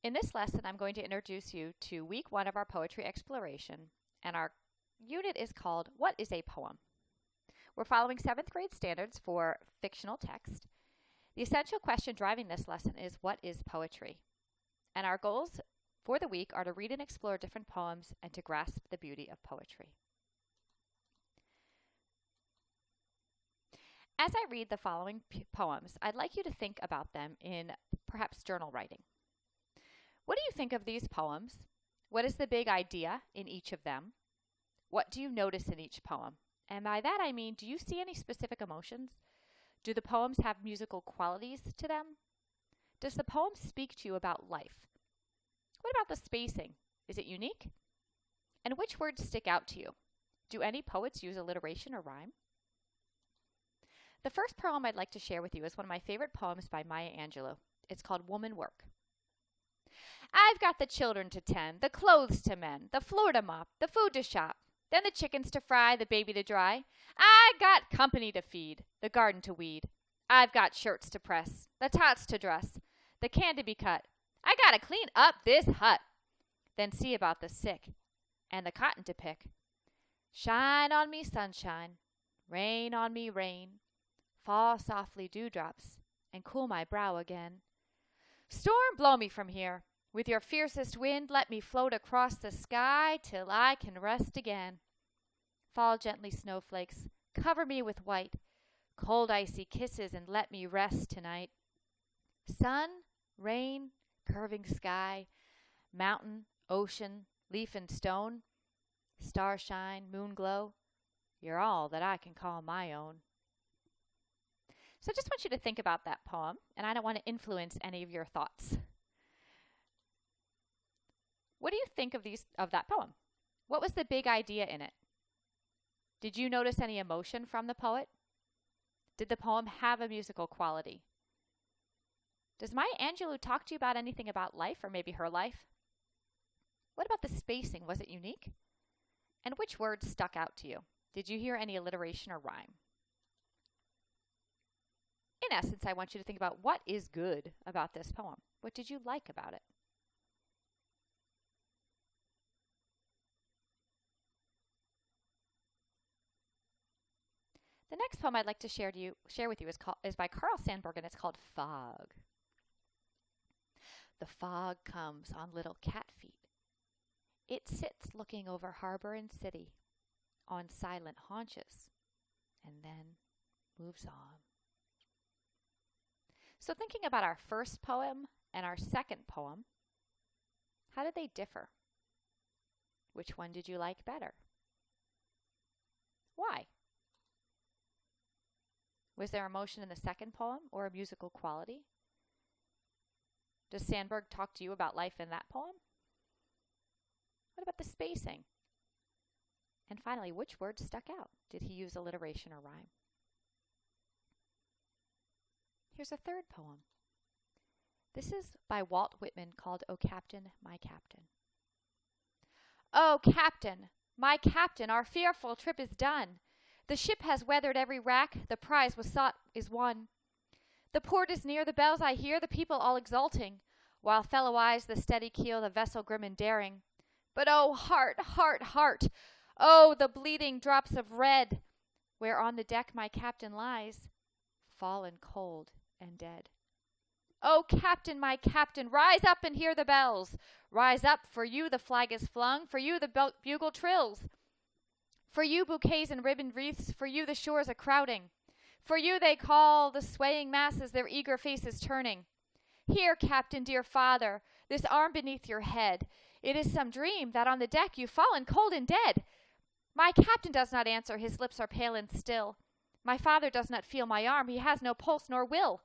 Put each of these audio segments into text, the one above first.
In this lesson, I'm going to introduce you to week 1 of our poetry exploration, and our unit is called What is a Poem? We're following 7th grade standards for fictional text. The essential question driving this lesson is, what is poetry? And our goals for the week are to read and explore different poems and to grasp the beauty of poetry. As I read the following poems, I'd like you to think about them in perhaps journal writing. What do you think of these poems? What is the big idea in each of them? What do you notice in each poem? And by that I mean, do you see any specific emotions? Do the poems have musical qualities to them? Does the poem speak to you about life? What about the spacing? Is it unique? And which words stick out to you? Do any poets use alliteration or rhyme? The first poem I'd like to share with you is one of my favorite poems by Maya Angelou. It's called Woman Work. I've got the children to tend, the clothes to mend, the floor to mop, the food to shop, then the chickens to fry, the baby to dry. I got company to feed, the garden to weed. I've got shirts to press, the tots to dress, the can to be cut. I gotta clean up this hut, then see about the sick, and the cotton to pick. Shine on me, sunshine, rain on me, rain. Fall softly dewdrops, and cool my brow again. Storm, blow me from here. With your fiercest wind, let me float across the sky till I can rest again. Fall gently, snowflakes, cover me with white, cold icy kisses, and let me rest tonight. Sun, rain, curving sky, mountain, ocean, leaf and stone, starshine, moon glow, you're all that I can call my own. So I just want you to think about that poem, and I don't want to influence any of your thoughts. What do you think of that poem? What was the big idea in it? Did you notice any emotion from the poet? Did the poem have a musical quality? Does Maya Angelou talk to you about anything about life, or maybe her life? What about the spacing? Was it unique? And which words stuck out to you? Did you hear any alliteration or rhyme? In essence, I want you to think about what is good about this poem. What did you like about it? The next poem I'd like to share with you is by Carl Sandburg, and it's called Fog. The fog comes on little cat feet. It sits looking over harbor and city on silent haunches and then moves on. So thinking about our first poem and our second poem, how did they differ? Which one did you like better? Why? Was there emotion in the second poem or a musical quality? Does Sandburg talk to you about life in that poem? What about the spacing? And finally, which words stuck out? Did he use alliteration or rhyme? Here's a third poem. This is by Walt Whitman called O Captain, My Captain. O Captain, my captain, our fearful trip is done. The ship has weathered every rack, the prize was sought is won. The port is near, the bells I hear, the people all exulting, while fellow eyes the steady keel, the vessel grim and daring. But oh, heart, heart, heart, oh, the bleeding drops of red, where on the deck my captain lies, fallen cold and dead. Oh, captain, my captain, rise up and hear the bells. Rise up, for you the flag is flung, for you the bugle trills. For you bouquets and ribboned wreaths, for you the shores a crowding. For you they call the swaying masses, their eager faces turning. Here, captain, dear father, this arm beneath your head. It is some dream that on the deck you've fallen cold and dead. My captain does not answer, his lips are pale and still. My father does not feel my arm, he has no pulse nor will.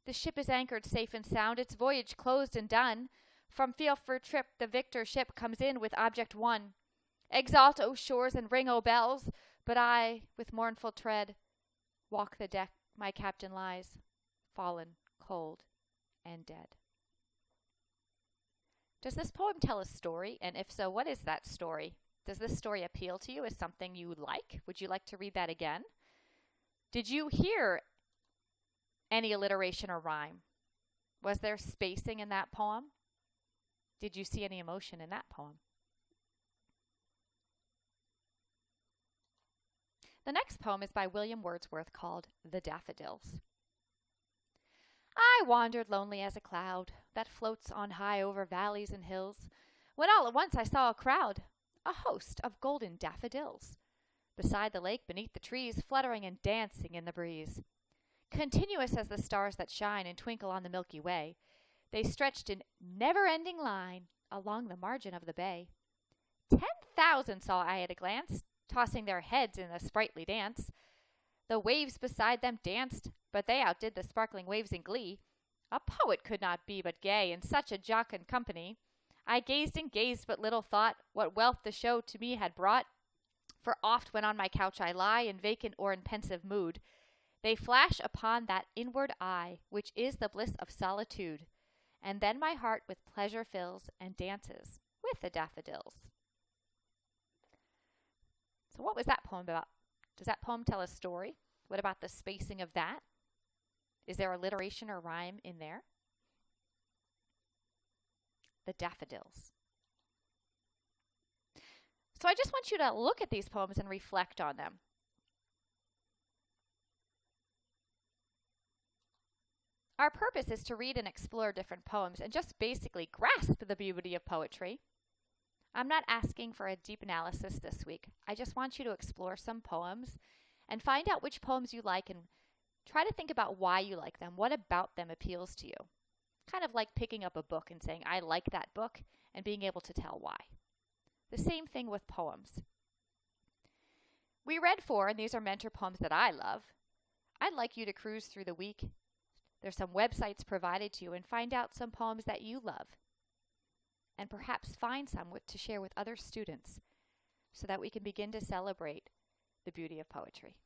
The ship is anchored safe and sound, its voyage closed and done. From field for trip the victor ship comes in with object won. Exalt, O shores, and ring, O bells, but I, with mournful tread, walk the deck my captain lies, fallen, cold, and dead. Does this poem tell a story? And if so, what is that story? Does this story appeal to you as something you like? Would you like to read that again? Did you hear any alliteration or rhyme? Was there spacing in that poem? Did you see any emotion in that poem? The next poem is by William Wordsworth called The Daffodils. I wandered lonely as a cloud that floats on high over valleys and hills, when all at once I saw a crowd, a host of golden daffodils, beside the lake beneath the trees, fluttering and dancing in the breeze. Continuous as the stars that shine and twinkle on the Milky Way, they stretched in never-ending line along the margin of the bay. 10,000 saw I at a glance, tossing their heads in a sprightly dance. The waves beside them danced, but they outdid the sparkling waves in glee. A poet could not be but gay in such a jocund company. I gazed and gazed, but little thought what wealth the show to me had brought. For oft when on my couch I lie, in vacant or in pensive mood, they flash upon that inward eye, which is the bliss of solitude. And then my heart with pleasure fills and dances with the daffodils. So what was that poem about? Does that poem tell a story? What about the spacing of that? Is there alliteration or rhyme in there? The Daffodils. So I just want you to look at these poems and reflect on them. Our purpose is to read and explore different poems and just basically grasp the beauty of poetry. I'm not asking for a deep analysis this week. I just want you to explore some poems and find out which poems you like and try to think about why you like them. What about them appeals to you? Kind of like picking up a book and saying, I like that book, and being able to tell why. The same thing with poems. We read 4, and these are mentor poems that I love. I'd like you to cruise through the week. There's some websites provided to you and find out some poems that you love. And perhaps find some to share with other students so that we can begin to celebrate the beauty of poetry.